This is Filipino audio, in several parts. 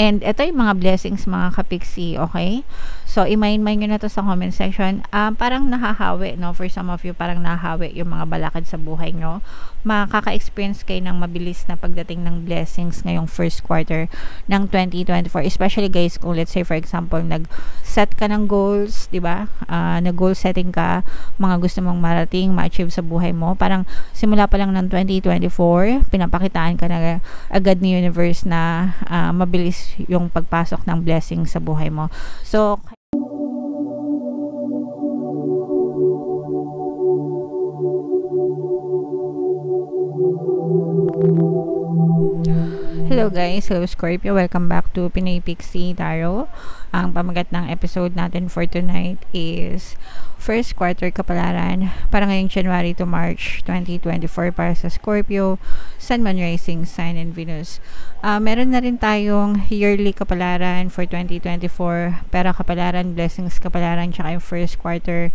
And ito yung mga blessings mga kapiksi, okay? So, i-mind nyo na to sa comment section. Parang nahahawi, no? For some of you, parang nahahawi yung mga balakid sa buhay nyo. Makaka-experience kayo ng mabilis na pagdating ng blessings ngayong first quarter ng 2024. Especially guys, kung let's say for example, nag-set ka ng goals, di ba? Nag-goal setting ka, mga gusto mong marating, ma-achieve sa buhay mo. Parang simula pa lang ng 2024, pinapakitaan ka na agad ni universe na mabilis yung pagpasok ng blessing sa buhay mo. So, hello guys, hello Scorpio, welcome back to Pinoy Pixie Tarot. Ang pamagat ng episode natin for tonight is first quarter kapalaran para ngayong January to March 2024 para sa Scorpio, Sun, Moon, Rising, Sign, and Venus. Meron na rin tayong yearly kapalaran for 2024, pera kapalaran, blessings kapalaran, tsaka yung first quarter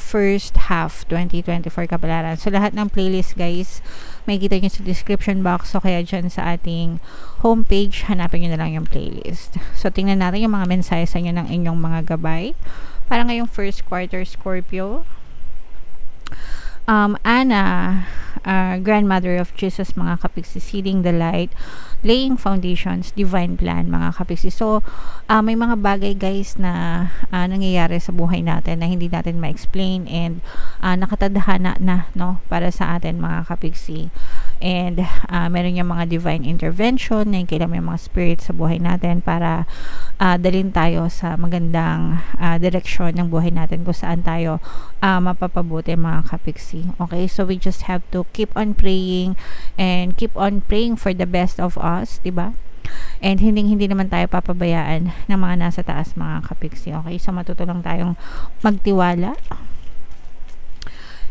first half 2024 kapalaran. So lahat ng playlist guys, may kita nyo sa description box, so kaya dyan sa ating homepage, hanapin nyo na lang yung playlist. So tingnan natin yung mga mensahe sa inyo ng inyong mga gabay para ngayong first quarter Scorpio. Anna, grandmother of Jesus, mga kapiksi, seeding the light, laying foundations, divine plan, mga kapiksi. So, may mga bagay guys na nangyayari sa buhay natin na hindi natin ma-explain and nakatadhana na, no, para sa atin mga kapiksi. And meron yung mga divine intervention na kailangan yung mga spirit sa buhay natin para dalhin tayo sa magandang direksyon ng buhay natin kung saan tayo mapapabuti mga kapiksi. Okay, so we just have to keep on praying and keep on praying for the best of us, diba? And hindi naman tayo papabayaan ng mga nasa taas mga kapiksi. Okay, so matuto lang tayong magtiwala.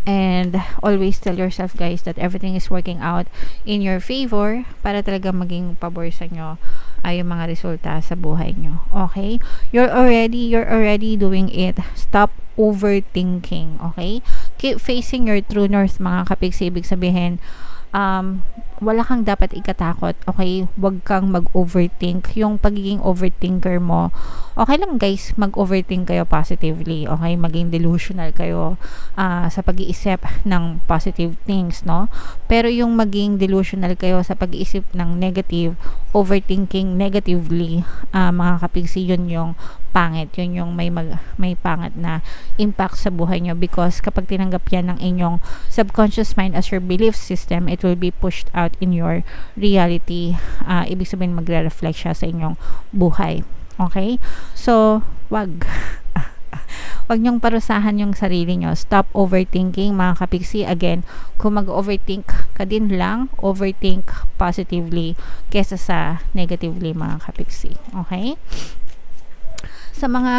And always tell yourself guys that everything is working out in your favor para talaga maging pabor sa nyo yung mga resulta sa buhay nyo. Okay? You're already doing it. Stop overthinking. Okay? Keep facing your true north mga kapiksi. Ibig sabihin, wala kang dapat ikatakot, okay? Huwag kang mag-overthink. Yung pagiging overthinker mo, okay lang guys, mag-overthink kayo positively, okay? Maging delusional kayo sa pag-iisip ng positive things, no? Pero yung maging delusional kayo sa pag-iisip ng negative, overthinking negatively, mga kapigsi, yun yung pangit. Yun yung may pangit na impact sa buhay nyo, because kapag tinanggap yan ng inyong subconscious mind as your belief system, it will be pushed out in your reality. Ibig sabihin magre-reflect siya sa inyong buhay. Okay? So, wag nyong parusahan yung sarili nyo. Stop overthinking mga kapiksi. Again, kung mag-overthink ka din lang, overthink positively kesa sa negatively mga kapiksi. Okay? Sa mga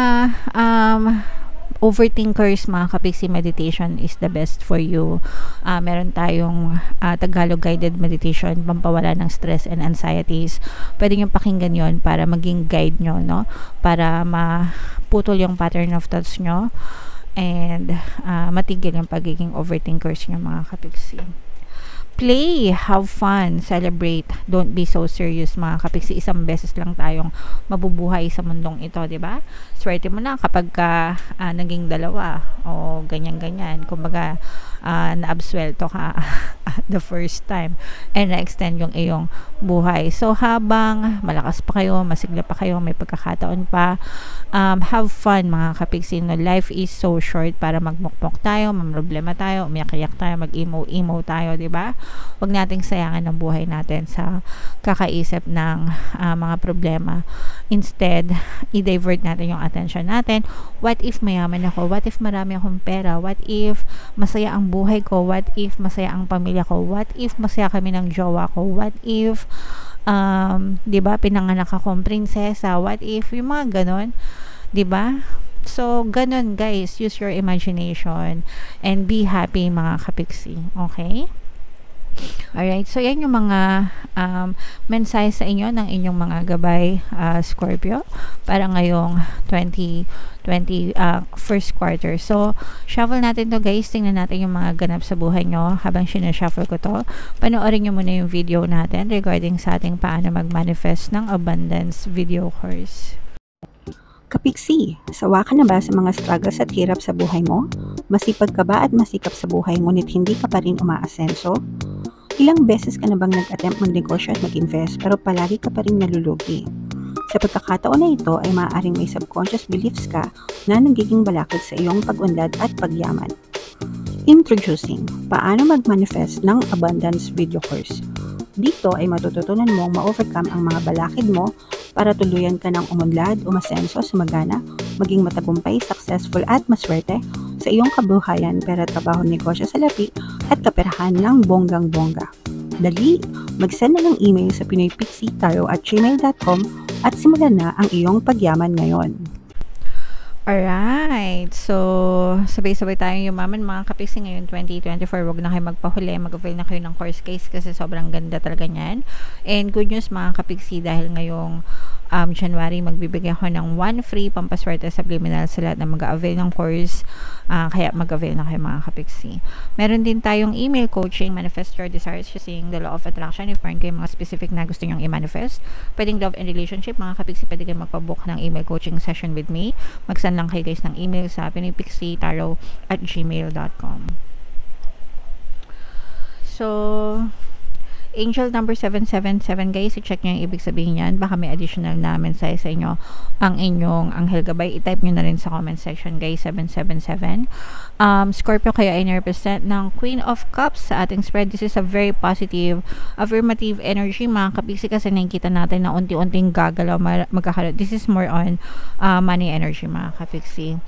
overthinkers mga kapiksi, meditation is the best for you. Meron tayong Tagalog guided meditation, pampawala ng stress and anxieties. Pwede nyo pakinggan yon para maging guide nyo, no? Para maputol yung pattern of thoughts nyo and matigil yung pagiging overthinkers nyo mga kapiksi. Play, have fun, celebrate, don't be so serious mga kapiksi. Isang beses lang tayong mabubuhay sa mundong ito, di ba? Swerte mo na kapag naging dalawa o ganyan-ganyan. Kumbaga, na-absuelto ka the first time and na-extend yung iyong buhay. So, habang malakas pa kayo, masigla pa kayo, may pagkakataon pa, have fun mga kapiksi. No? Life is so short para magmukmok tayo, mamroblema tayo, umiyak-iyak tayo, mag-emo tayo, di ba? Huwag nating sayangan ng buhay natin sa kakaisip ng mga problema. Instead, i-divert natin yung attention natin. What if mayaman ako? What if marami akong pera? What if masaya ang buhay ko? What if masaya ang pamilya ko? What if masaya kami ng jowa ko? What if diba, pinanganak akong prinsesa? What if, yung mga ganon, diba? So, ganon guys, use your imagination and be happy mga kapiksi. Okay? Alright, so yan yung mga mensahe sa inyo ng inyong mga gabay, Scorpio, para ngayong 2020 first quarter. So, shuffle natin to guys. Tingnan natin yung mga ganap sa buhay nyo habang sinashuffle ko to. Panoorin nyo muna yung video natin regarding sa ating paano mag-manifest ng abundance video course. Kapiksi, sawa ka na ba sa mga struggles at hirap sa buhay mo? Masipag ka ba at masikap sa buhay ngunit hindi ka pa rin umaasenso? Ilang beses ka na bang nag-attempt magnegosyo at mag-invest pero palagi ka pa rin nalulugi? Sa pagkakataon na ito ay maaaring may subconscious beliefs ka na nagiging balakid sa iyong pag-unlad at pagyaman. Introducing, paano mag-manifest ng abundance video course. Dito ay matututunan mong ma-overcome ang mga balakid mo para tuluyan ka ng umunlad, umasenso, sumagana, maging matagumpay, successful at maswerte sa iyong kabuhayan, pera, trabaho, negosyo, salapi at kaperahan ng bonggang-bongga. Dali, mag-send na ng email sa pinoypixitaro@gmail.com at simulan na ang iyong pagyaman ngayon. Alright, so sabay-sabay tayong yumaman mga kapiksi ngayon 2024. Huwag na kayo magpahuli, mag-avail na kayo ng course case kasi sobrang ganda talaga niyan. And good news mga kapiksi, dahil ngayong January magbibigay ako ng 1 free pampaswerte subliminal sa lahat na mag-avail ng course, kaya mag-avail na kayo mga kapiksi. Meron din tayong email coaching, manifest your desires using the law of attraction. If meron kayong mga specific na gusto nyong i-manifest, pwedeng love and relationship mga kapiksi, pwede kayong magpabook ng email coaching session with me. Mag-send lang kayo guys ng email sa pinoypixitaro@gmail.com. So Angel number 777 guys, i-check nyo yung ibig sabihin yan. Baka may additional na mensahe sa inyo ang inyong anghel gabay. I-type nyo na rin sa comment section guys, 777. Scorpio kayo ay represent ng Queen of Cups sa ating spread. This is a very positive, affirmative energy mga kapiksi, kasi nakikita natin na unti-unting gagalaw magkakaroon. This is more on money energy mga kapiksi.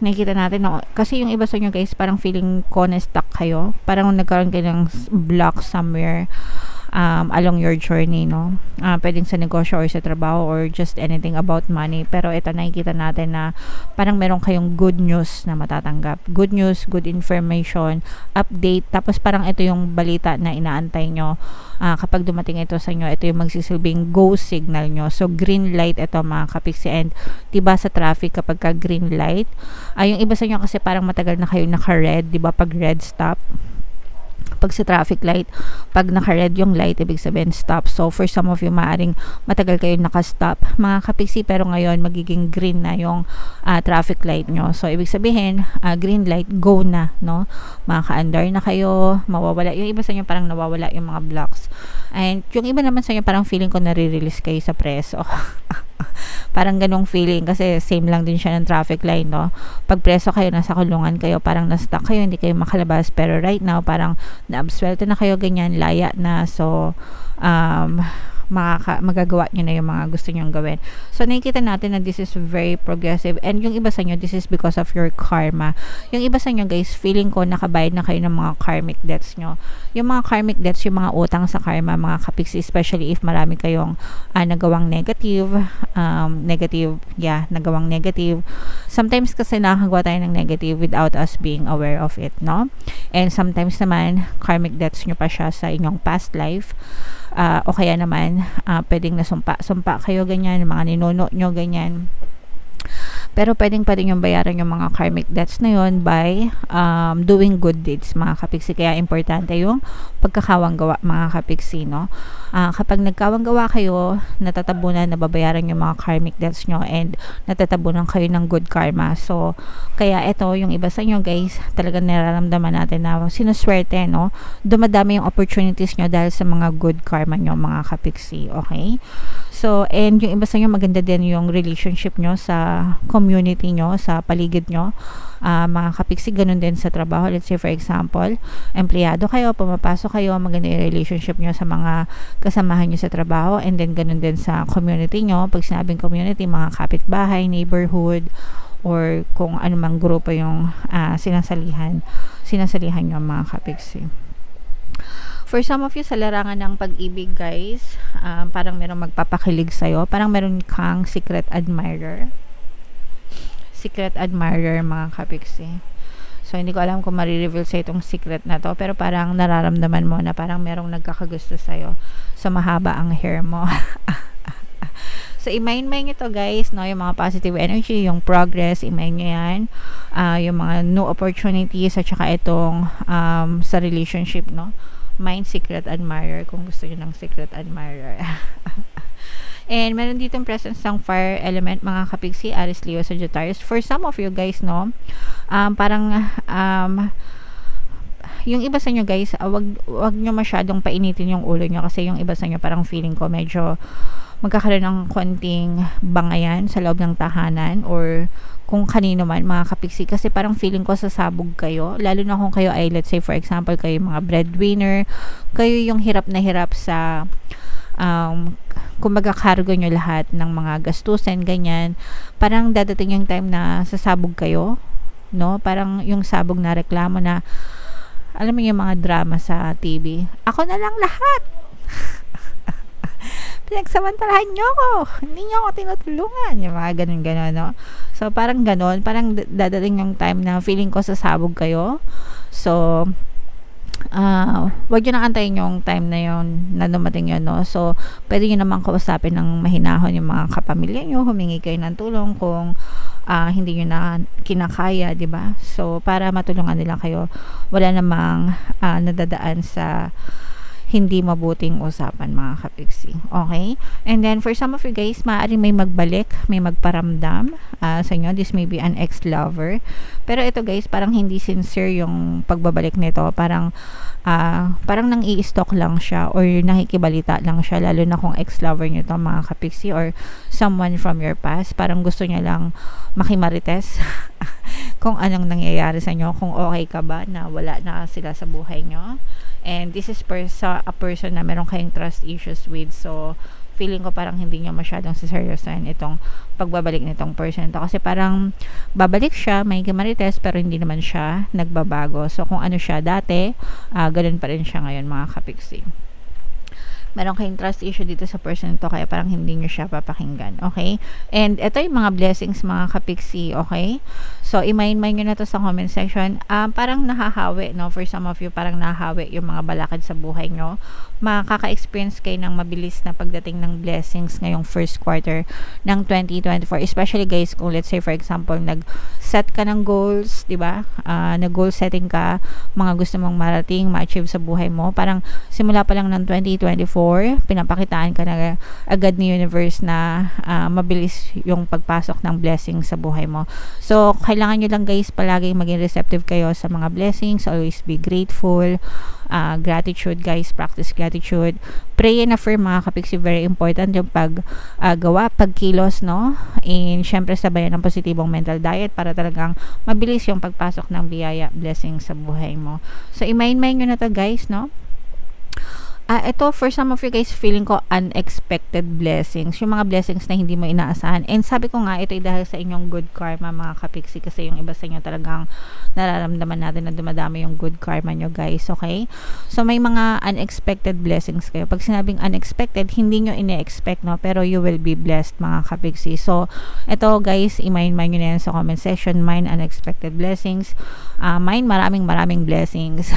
Nakikita natin na, kasi yung iba sa inyo guys, parang feeling ko na stuck kayo. Parang nagkaroon kayo ng block somewhere along your journey, no? Pwedeng sa negosyo or sa trabaho or just anything about money. Pero ito, nakikita natin na parang meron kayong good news na matatanggap. Good news, good information, update. Tapos parang ito yung balita na inaantay nyo. Kapag dumating ito sa inyo, ito yung magsisilbing go signal nyo. So, green light ito mga kapiksi. And diba sa traffic kapag ka green light, yung iba sa inyo kasi parang matagal na kayo naka-red, diba pag red stop. Pag sa traffic light, pag naka-red yung light, ibig sabihin stop. So, for some of you, maaring matagal kayo naka-stop mga kapiksi, pero ngayon magiging green na yung traffic light nyo. So, ibig sabihin, green light, go na, no? Makaka-under na kayo, mawawala. Yung iba sa inyo parang nawawala yung mga blocks. And yung iba naman sa inyo parang feeling ko nare-release kayo sa preso. Parang ganong feeling kasi same lang din siya ng traffic light, no? Pag preso kayo, nasa kulungan kayo, parang na-stuck kayo, hindi kayo makalabas, pero right now parang na-absuelto na kayo, ganyan, laya na. So magagawa nyo na yung mga gusto nyong gawin. So nakikita natin na this is very progressive, and yung iba sa inyo, this is because of your karma. Yung iba sa inyo guys, feeling ko nakabayad na kayo ng mga karmic debts nyo. Yung mga karmic debts, yung mga utang sa karma mga kapiksi, especially if marami kayong nagawang negative, nagawang negative. Sometimes kasi nakakagawa tayo ng negative without us being aware of it, no? And sometimes naman karmic debts nyo pa siya sa inyong past life, o kaya naman pwedeng nasumpa kayo, ganyan, mga ninuno nyo, ganyan. Pero pwedeng pa rin yung bayaran yung mga karmic debts na yun by doing good deeds mga kapiksi. Kaya importante yung pagkakawang gawa mga kapiksi, no? Kapag nagkawang gawa kayo, natatabunan, nababayaran yung mga karmic debts nyo, and natatabunan kayo ng good karma. So, kaya ito, yung iba sa inyo guys, talagang nararamdaman natin na sinuswerte, no? Dumadami yung opportunities nyo dahil sa mga good karma nyo mga kapiksi, okay? So, and yung iba sa inyo, maganda din yung relationship nyo sa community nyo, sa paligid nyo. Mga kapiksi, ganun din sa trabaho. Let's say for example, empleyado kayo, pumapasok kayo, maganda yung relationship nyo sa mga kasamahan nyo sa trabaho, and then ganun din sa community nyo. Pag sinabing community, mga kapitbahay, neighborhood, or kung anumang grupo yung sinasalihan nyo mga kapiksi. For some of you, sa larangan ng pag-ibig guys, parang merong magpapakilig sa'yo. Parang meron kang secret admirer mga kapiksi. So, hindi ko alam kung marireveal sa itong secret na to, pero parang nararamdaman mo na parang merong nagkakagusto sa'yo. So, mahaba ang hair mo. So, i-mind nyo to guys, no? Yung mga positive energy, yung progress, i-mind nyo yan. Yung mga new opportunities, at saka itong sa relationship, no? Mind secret admirer, kung gusto nyo ng secret admirer. And meron ditong presence ng fire element, mga kapigsi, Aries, Leo, Sagittarius. For some of you guys, no, yung iba sa inyo guys, wag nyo masyadong painitin yung ulo nyo, kasi yung iba sa inyo parang feeling ko medyo magkakaroon ng konting bangayan sa loob ng tahanan, or kung kanino man, mga kapigsi, kasi parang feeling ko sasabog kayo, lalo na kung kayo ay, let's say for example, kayo mga breadwinner, kayo yung hirap na hirap sa kung magkakargo nyo lahat ng mga gastusin, ganyan, parang dadating yung time na sasabog kayo, no? Parang yung sabog na reklamo na, alam mo yung mga drama sa TV, ako na lang lahat. Pinagsamantalahan nyo ako, hindi nyo ako tinutulungan, yung mga ganun-ganon, no? So, parang ganon, parang dadating yung time na feeling ko sasabog kayo. So, wag nyo na antayin yung time na yon na dumating yun, no? So, pwede nyo naman kausapin ng mahinahon yung mga kapamilya nyo, humingi kayo ng tulong kung hindi nyo na kinakaya, diba? So, para matulungan nila kayo, wala namang nadadaan sa hindi mabuting usapan, mga kapigsi. Okay? And then, for some of you guys, maaaring may magbalik, may magparamdam sa inyo. This may be an ex-lover. Pero ito guys, parang hindi sincere yung pagbabalik nito. Parang nang i-stalk lang siya, or nakikibalita lang siya, lalo na kung ex-lover nyo to, mga kapigsi, or someone from your past. Parang gusto niya lang makimarites kung anong nangyayari sa inyo, kung okay ka ba na wala na sila sa buhay nyo. And this is a person na meron kayong trust issues with. So, feeling ko parang hindi nyo masyadong seryosohin itong pagbabalik nitong person to. Kasi parang babalik siya, may kimarites, pero hindi naman siya nagbabago. So, kung ano siya dati, ganun pa rin siya ngayon, mga kapigsi. Meron kayong trust issue dito sa person to, kaya parang hindi nyo siya papakinggan, okay? And ito yung mga blessings, mga kapigsi, okay? So, i-mind nyo na to sa comment section. Parang nahahawi, no? For some of you, parang nahahawi yung mga balakid sa buhay nyo. Makaka-experience kayo ng mabilis na pagdating ng blessings ngayong first quarter ng 2024. Especially guys, kung let's say for example, nag-set ka ng goals, diba? Nag-goal setting ka, mga gusto mong marating, ma-achieve sa buhay mo. Parang simula pa lang ng 2024, pinapakitaan ka na agad ni universe na mabilis yung pagpasok ng blessing sa buhay mo. So, kailangan nyo lang guys palaging maging receptive kayo sa mga blessings. Always be grateful. Gratitude guys, practice gratitude. Pray and affirm, mga kapigsi, very important yung paggawa, pagkilos, no? And syempre sabayan ng positibong mental diet para talagang mabilis yung pagpasok ng biyaya, blessing sa buhay mo. So, i-mind nyo na to guys, no? Ito, for some of you guys, feeling ko unexpected blessings. Yung mga blessings na hindi mo inaasahan. And sabi ko nga, ito ay dahil sa inyong good karma, mga kapigsi. Kasi yung iba sa inyo talagang nararamdaman natin na dumadami yung good karma nyo, guys. Okay? So, may mga unexpected blessings kayo. Pag sinabing unexpected, hindi nyo ine-expect, no? Pero you will be blessed, mga kapigsi. So, ito, guys, i-mind nyo na yan sa comment section. Mind unexpected blessings. Mind maraming blessings.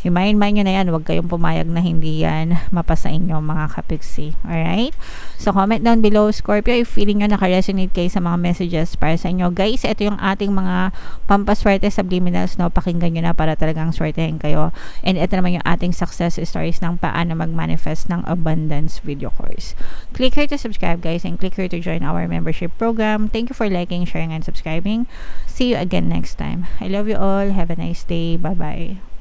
I-mind nyo na yan, huwag kayong pumayag na hindi yan mapasa inyo, mga kapigsi. Alright? So, comment down below, Scorpio, if feeling nyo naka-resonate kayo sa mga messages para sa inyo. Guys, ito yung ating mga pampaswerte subliminals, no? Pakinggan nyo na para talagang swertehin kayo. And ito naman yung ating success stories ng paano mag-manifest ng abundance video course. Click here to subscribe, guys, and click here to join our membership program. Thank you for liking, sharing, and subscribing. See you again next time. I love you all. Have a nice day. Bye-bye.